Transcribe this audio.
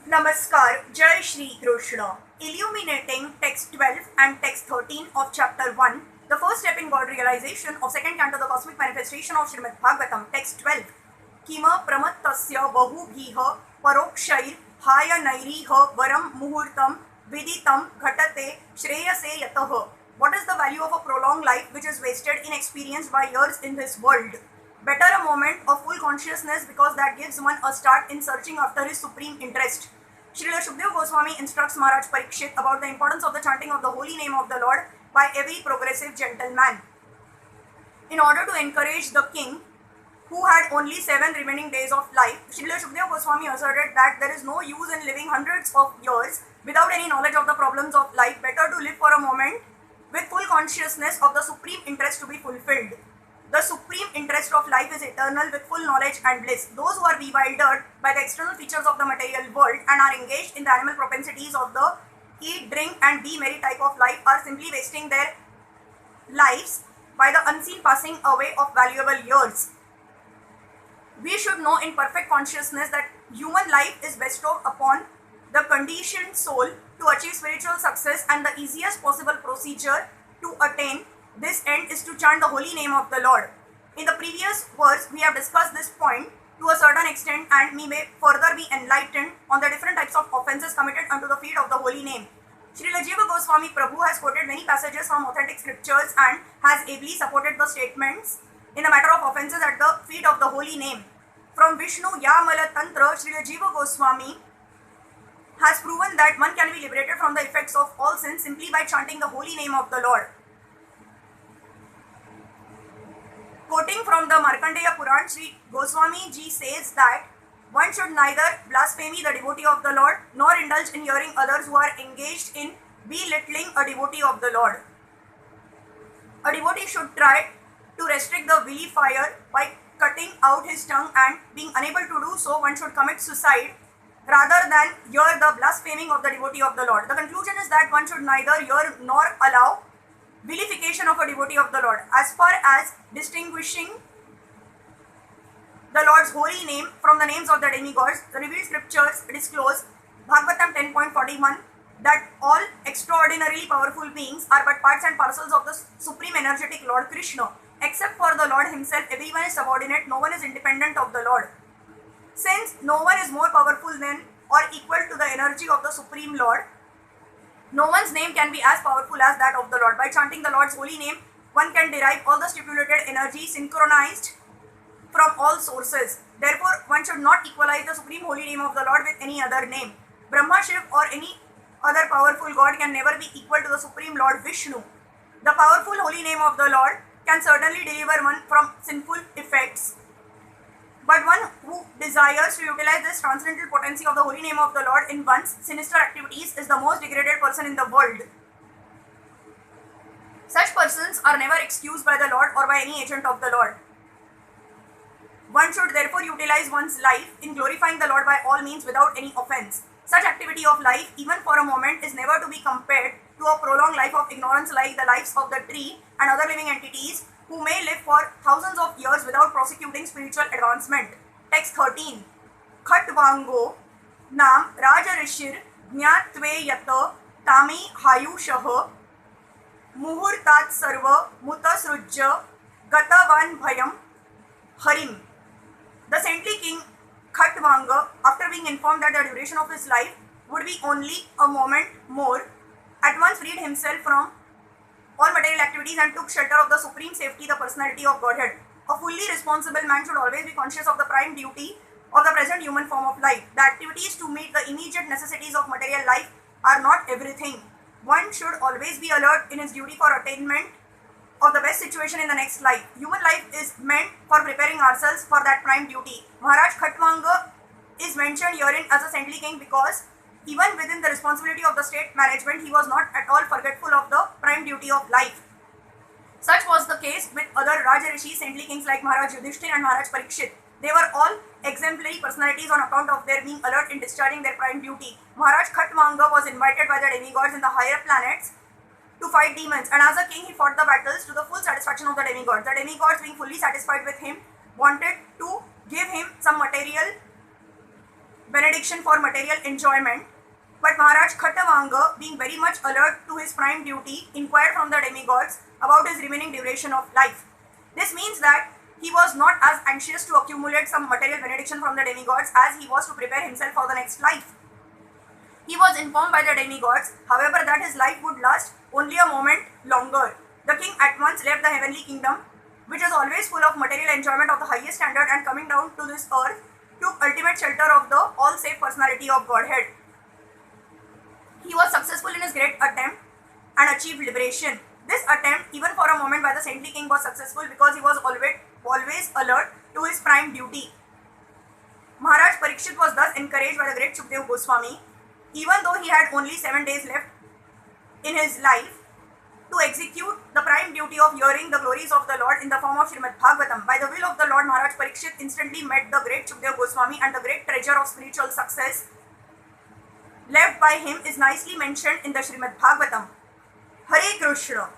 Namaskar, Jai Shri Krishna. Illuminating text 12 and text 13 of chapter 1, the first step in God realization of second canto, the cosmic manifestation of Srimad Bhagavatam, text 12. Kima pramattasya bahubhiha parokshair haya nairiha varam muhurtam viditam ghatate shreyase yataha. What is the value of a prolonged life which is wasted inexperienced by years in this world? Better a moment of full consciousness because that gives one a start in searching after his supreme interest. Srila Shukdev Goswami instructs Maharaj Parikshit about the importance of the chanting of the holy name of the Lord by every progressive gentleman. In order to encourage the king, who had only 7 remaining days of life, Srila Shukdev Goswami asserted that there is no use in living hundreds of years without any knowledge of the problems of life. Better to live for a moment with full consciousness of the supreme interest to be fulfilled. The supreme interest of life is eternal with full knowledge and bliss. Those who are bewildered by the external features of the material world and are engaged in the animal propensities of the eat, drink and be merry type of life are simply wasting their lives by the unseen passing away of valuable years. We should know in perfect consciousness that human life is bestowed upon the conditioned soul to achieve spiritual success, and the easiest possible procedure to attain this end is to chant the holy name of the Lord. In the previous verse, we have discussed this point to a certain extent, and we may further be enlightened on the different types of offences committed unto the feet of the holy name. Srila Jiva Goswami Prabhu has quoted many passages from authentic scriptures and has ably supported the statements in the matter of offences at the feet of the holy name. From Vishnu Yamala Tantra, Srila Jiva Goswami has proven that one can be liberated from the effects of all sins simply by chanting the holy name of the Lord. Quoting from the Markandeya Puran, Sri Goswami ji says that one should neither blaspheme the devotee of the Lord nor indulge in hearing others who are engaged in belittling a devotee of the Lord. A devotee should try to restrict the vilifier by cutting out his tongue, and being unable to do so, one should commit suicide rather than hear the blaspheming of the devotee of the Lord. The conclusion is that one should neither hear nor allow vilification of a devotee of the Lord. As far as distinguishing the Lord's holy name from the names of the demigods, the revealed scriptures disclose Bhagavatam 10.41 that all extraordinarily powerful beings are but parts and parcels of the supreme energetic Lord Krishna. Except for the Lord himself, everyone is subordinate, no one is independent of the Lord. Since no one is more powerful than or equal to the energy of the Supreme Lord, no one's name can be as powerful as that of the Lord. By chanting the Lord's holy name, one can derive all the stipulated energy synchronized from all sources. Therefore, one should not equalize the supreme holy name of the Lord with any other name. Brahma, Shiv or any other powerful God can never be equal to the supreme Lord Vishnu. The powerful holy name of the Lord can certainly deliver one from sinful effects. But one who desires to utilize this transcendental potency of the holy name of the Lord in one's sinister activities is the most degraded person in the world. Such persons are never excused by the Lord or by any agent of the Lord. One should therefore utilize one's life in glorifying the Lord by all means without any offense. Such activity of life, even for a moment, is never to be compared to a prolonged life of ignorance like the lives of the tree and other living entities who may live for thousands of years without prosecuting spiritual advancement. Text 13. Khatvango Nam Raja Rishir Jnatve Yata Tami Hayushah Muhurtat Sarva Mutasrujya Gatavan Bhayam Harim. The saintly king Khatvanga, after being informed that the duration of his life would be only a moment more, at once freed himself from all material activities and took shelter of the supreme safety, the personality of Godhead. A fully responsible man should always be conscious of the prime duty of the present human form of life. The activities to meet the immediate necessities of material life are not everything. One should always be alert in his duty for attainment of the best situation in the next life. Human life is meant for preparing ourselves for that prime duty. Maharaj Khatvanga is mentioned herein as a saintly king because even within the responsibility of the state management, he was not at all forgetful of the prime duty of life. Such was the case with other Raja Rishis, saintly kings like Maharaj Yudhishthir and Maharaj Parikshit. They were all exemplary personalities on account of their being alert in discharging their prime duty. Maharaj Khatvanga was invited by the demigods in the higher planets to fight demons, and as a king he fought the battles to the full satisfaction of the demigods. The demigods, being fully satisfied with him, wanted to give him some material benediction for material enjoyment. But Maharaj Khattavanga, being very much alert to his prime duty, inquired from the demigods about his remaining duration of life. This means that he was not as anxious to accumulate some material benediction from the demigods as he was to prepare himself for the next life. He was informed by the demigods, however, that his life would last only a moment longer. The king at once left the heavenly kingdom, which is always full of material enjoyment of the highest standard, and coming down to this earth, took ultimate shelter of the all-safe personality of Godhead. He was successful in his great attempt and achieved liberation. This attempt, even for a moment by the saintly king, was successful because he was always alert to his prime duty. Maharaj Parikshit was thus encouraged by the great Shukdev Goswami, even though he had only 7 days left in his life, to execute the prime duty of hearing the glories of the Lord in the form of Srimad Bhagavatam. By the will of the Lord, Maharaj Parikshit instantly met the great Shukdev Goswami, and the great treasure of spiritual success left by him is nicely mentioned in the Srimad Bhagavatam. Hare Krishna.